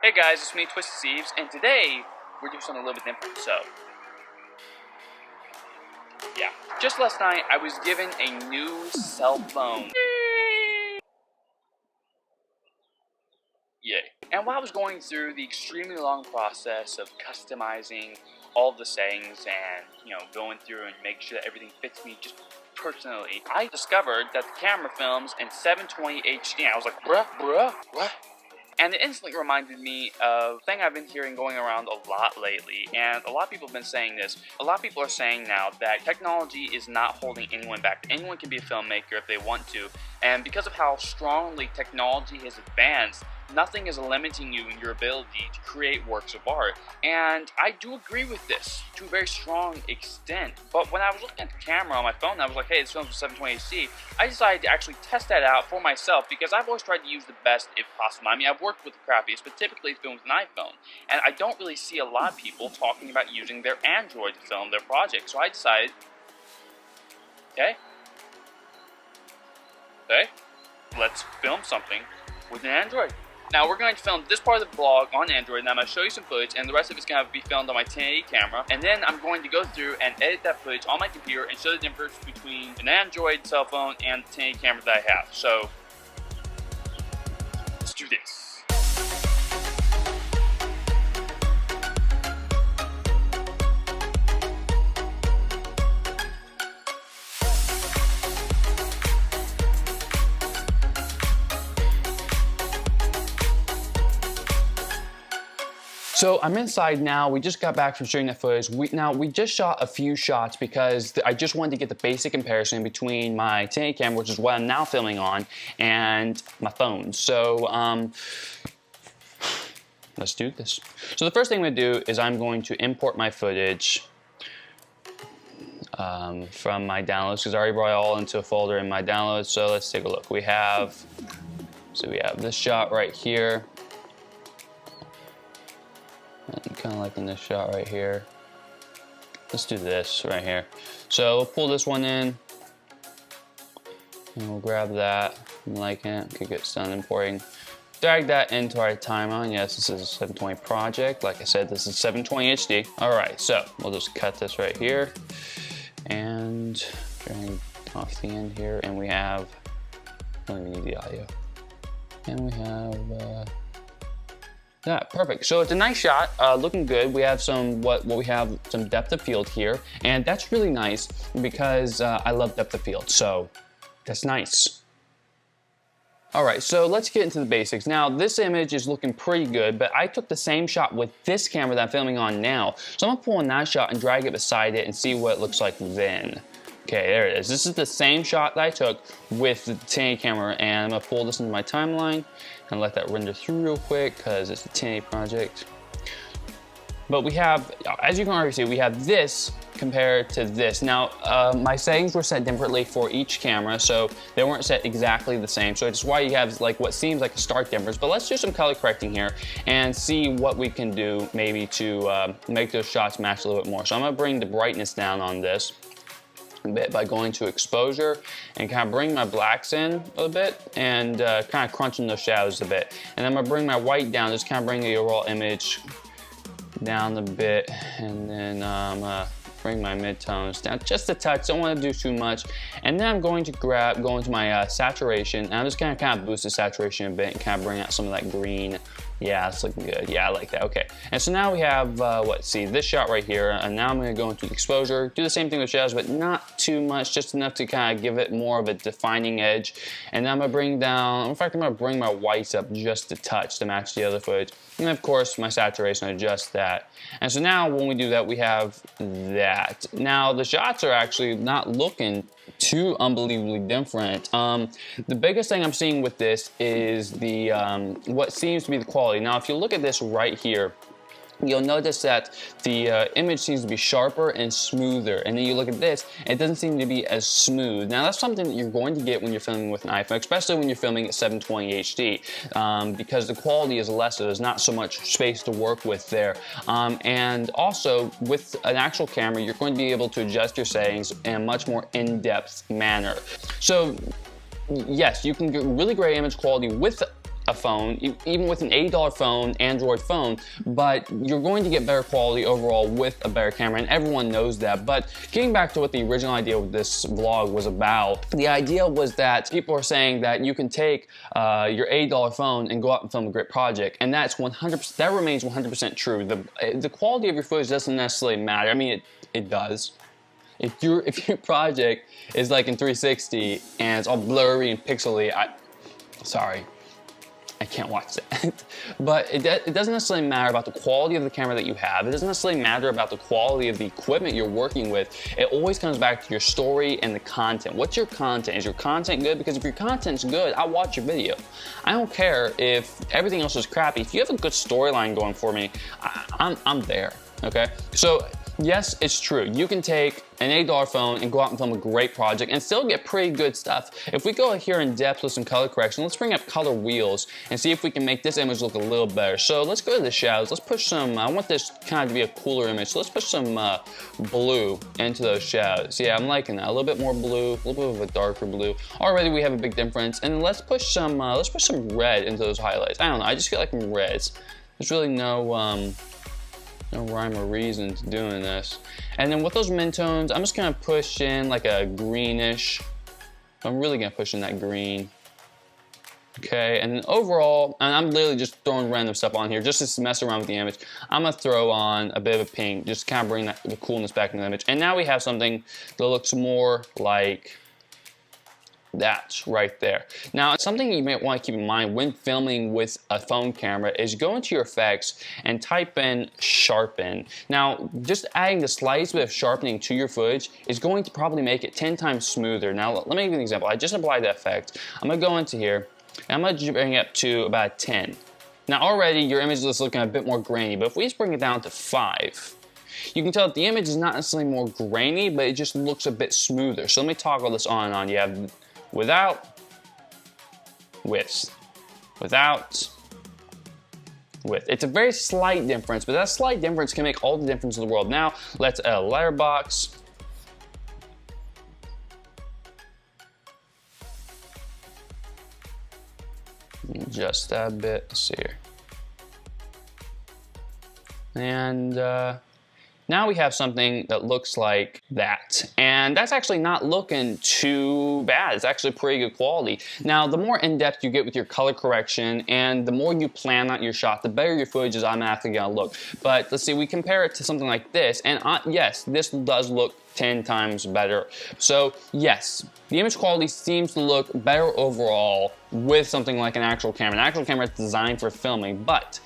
Hey guys, it's me, Twisty Ceives, and today we're doing something a little bit different. So, yeah. Just last night, I was given a new cell phone. Yay. And while I was going through the extremely long process of customizing all the settings and, going through and making sure that everything fits me just personally, I discovered that the camera films in 720 HD. I was like, bruh, what? And it instantly reminded me of a thing I've been hearing going around a lot lately, and a lot of people have been saying this. A lot of people are saying now that technology is not holding anyone back. Anyone can be a filmmaker if they want to, and because of how strongly technology has advanced, nothing is limiting you in your ability to create works of art. And I do agree with this to a very strong extent. But when I was looking at the camera on my phone, I was like, hey, this film's 720 HD. I decided to actually test that out for myself because I've always tried to use the best if possible. I mean, I've worked with the crappiest, but typically it's been with an iPhone. And I don't really see a lot of people talking about using their Android to film their projects. So I decided, okay, let's film something with an Android. Now we're going to film this part of the vlog on Android, and I'm going to show you some footage, and the rest of it's going to be filmed on my 1080 camera, and then I'm going to go through and edit that footage on my computer and show the difference between an Android cell phone and the 1080 camera that I have. So, let's do this. So I'm inside now. We just got back from shooting that footage. We just shot a few shots because I just wanted to get the basic comparison between my 1080 camera, which is what I'm now filming on, and my phone. So let's do this. So the first thing I'm gonna do is I'm going to import my footage from my downloads because I already brought it all into a folder in my downloads. So let's take a look. We have this shot right here. I'm kind of liking this shot right here. Let's do this right here. So we'll pull this one in, and we'll grab that. I'm liking it. Okay, get done importing. Drag that into our timeline. Yes, this is a 720 project. Like I said, this is 720 HD. All right, so we'll just cut this right here and drag off the end here, and we have. I don't even need the audio. And we have. Yeah, perfect. So it's a nice shot, looking good. We have some some depth of field here, and that's really nice because I love depth of field. So that's nice. All right, so let's get into the basics. Now, this image is looking pretty good, but I took the same shot with this camera that I'm filming on now. So I'm gonna pull in that shot and drag it beside it and see what it looks like then. Okay, there it is. This is the same shot that I took with the 1080 camera, and I'm gonna pull this into my timeline and let that render through real quick because it's a 1080 project. But we have, as you can already see, we have this compared to this. Now, my settings were set differently for each camera, so they weren't set exactly the same. So it's why you have like what seems like a stark difference. But let's do some color correcting here and see what we can do maybe to make those shots match a little bit more. So I'm gonna bring the brightness down on this a bit by going to exposure and kind of bring my blacks in a little bit and kind of crunching those shadows a bit. And I'm gonna bring my white down, just kind of bring the overall image down a bit, and then I'm gonna bring my midtones down just a touch. Don't want to do too much. And then I'm going to go into my saturation, and I'm just gonna kind of boost the saturation a bit and kind of bring out some of that green. Yeah, it's looking good. Yeah, I like that. Okay. And so now we have, this shot right here. And now I'm going to go into exposure. Do the same thing with shadows, but not too much. Just enough to kind of give it more of a defining edge. And then I'm going to bring down, in fact, I'm going to bring my whites up just a touch to match the other footage. And then, of course, my saturation, adjust that. And so now when we do that, we have that. Now, the shots are actually not looking too unbelievably different. The biggest thing I'm seeing with this is the what seems to be the quality. Now, if you look at this right here, you'll notice that the image seems to be sharper and smoother. And then you look at this, it doesn't seem to be as smooth. Now, that's something that you're going to get when you're filming with an iPhone, especially when you're filming at 720 HD, because the quality is less, so there's not so much space to work with there. And also, with an actual camera, you're going to be able to adjust your settings in a much more in-depth manner. So, yes, you can get really great image quality with a phone, even with an $80 phone, Android phone, but you're going to get better quality overall with a better camera, and everyone knows that. But getting back to what the original idea of this vlog was about, the idea was that people are saying that you can take your $80 phone and go out and film a great project, and that's 100%, that remains 100% true. The quality of your footage doesn't necessarily matter. I mean, it does. If your project is like in 360 and it's all blurry and pixely, sorry, I can't watch that. But it doesn't necessarily matter about the quality of the camera that you have. It doesn't necessarily matter about the quality of the equipment you're working with. It always comes back to your story and the content. What's your content? Is your content good? Because if your content's good, I'll watch your video. I don't care if everything else is crappy. If you have a good storyline going for me, I'm there, okay? So yes, it's true. You can take an $80 phone and go out and film a great project and still get pretty good stuff. If we go here in depth with some color correction, let's bring up color wheels and see if we can make this image look a little better. So let's go to the shadows. Let's push some, I want this kind of to be a cooler image. So let's push some blue into those shadows. Yeah, I'm liking that. A little bit more blue, a little bit of a darker blue. Already we have a big difference. And let's push some red into those highlights. I don't know, I just feel like reds. There's really no rhyme or reason to doing this. And then with those midtones, I'm just gonna push in like a greenish. I'm really gonna push in that green. Okay, and then overall, and I'm literally just throwing random stuff on here just to mess around with the image. I'm gonna throw on a bit of a pink, just kind of bring the coolness back in the image. And now we have something that looks more like that right there. Now, something you might want to keep in mind when filming with a phone camera is go into your effects and type in sharpen. Now, just adding the slightest bit of sharpening to your footage is going to probably make it 10 times smoother. Now, let me give you an example. I just applied the effect. I'm gonna go into here and I'm gonna bring it up to about 10. Now, already your image is looking a bit more grainy, but if we just bring it down to 5, you can tell that the image is not necessarily more grainy, but it just looks a bit smoother. So let me toggle this on and on. You have without, with, without, with. It's a very slight difference, but that slight difference can make all the difference in the world. Now, let's add a letterbox. Just that bit, let's see here. And now we have something that looks like that. And that's actually not looking too bad. It's actually pretty good quality. Now, the more in-depth you get with your color correction and the more you plan out your shot, the better your footage is automatically gonna look. But let's see, we compare it to something like this, and yes, this does look 10 times better. So yes, the image quality seems to look better overall with something like an actual camera. An actual camera is designed for filming, but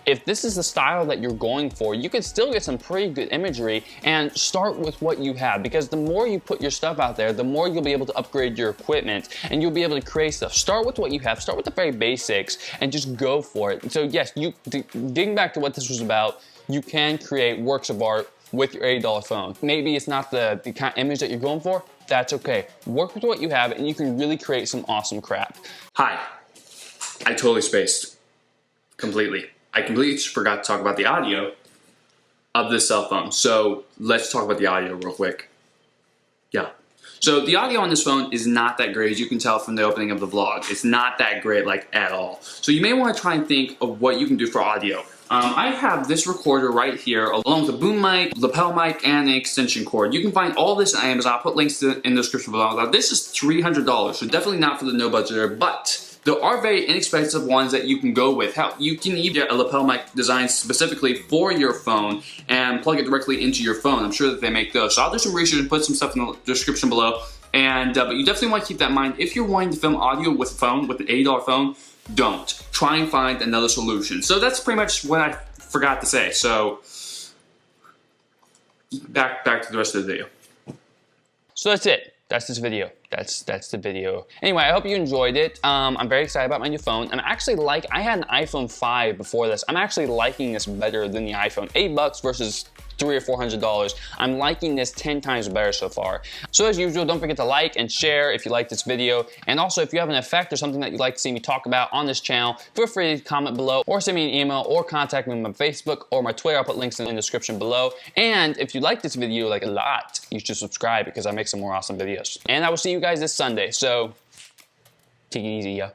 if this is the style that you're going for, you can still get some pretty good imagery and start with what you have, because the more you put your stuff out there, the more you'll be able to upgrade your equipment and you'll be able to create stuff. Start with what you have, start with the very basics and just go for it. So yes, getting back to what this was about, you can create works of art with your $80 phone. Maybe it's not the kind of image that you're going for, that's okay. Work with what you have and you can really create some awesome crap. Hi, I totally spaced, completely. I completely forgot to talk about the audio of this cell phone. So let's talk about the audio real quick. Yeah. So the audio on this phone is not that great, as you can tell from the opening of the vlog. It's not that great, like, at all. So you may want to try and think of what you can do for audio. I have this recorder right here, along with a boom mic, lapel mic, and an extension cord. You can find all this on Amazon. I'll put links to it in the description below. Now, this is $300, so definitely not for the no-budgeter, but there are very inexpensive ones that you can go with. How you can even get a lapel mic designed specifically for your phone and plug it directly into your phone. I'm sure that they make those. So I'll do some research and put some stuff in the description below. And but you definitely want to keep that in mind. If you're wanting to film audio with a phone, with an $80 phone, don't. Try and find another solution. So that's pretty much what I forgot to say. So back to the rest of the video. So that's it. That's this video. That's the video. Anyway, I hope you enjoyed it. I'm very excited about my new phone. I had an iPhone 5 before this. I'm actually liking this better than the iPhone. $8 versus $300 or $400. I'm liking this 10 times better so far. So as usual, don't forget to like and share if you like this video. And also, if you have an effect or something that you'd like to see me talk about on this channel, feel free to comment below or send me an email or contact me on my Facebook or my Twitter. I'll put links in the description below. And if you like this video like a lot, you should subscribe because I make some more awesome videos. And I will see you guys this Sunday. So take it easy, yeah.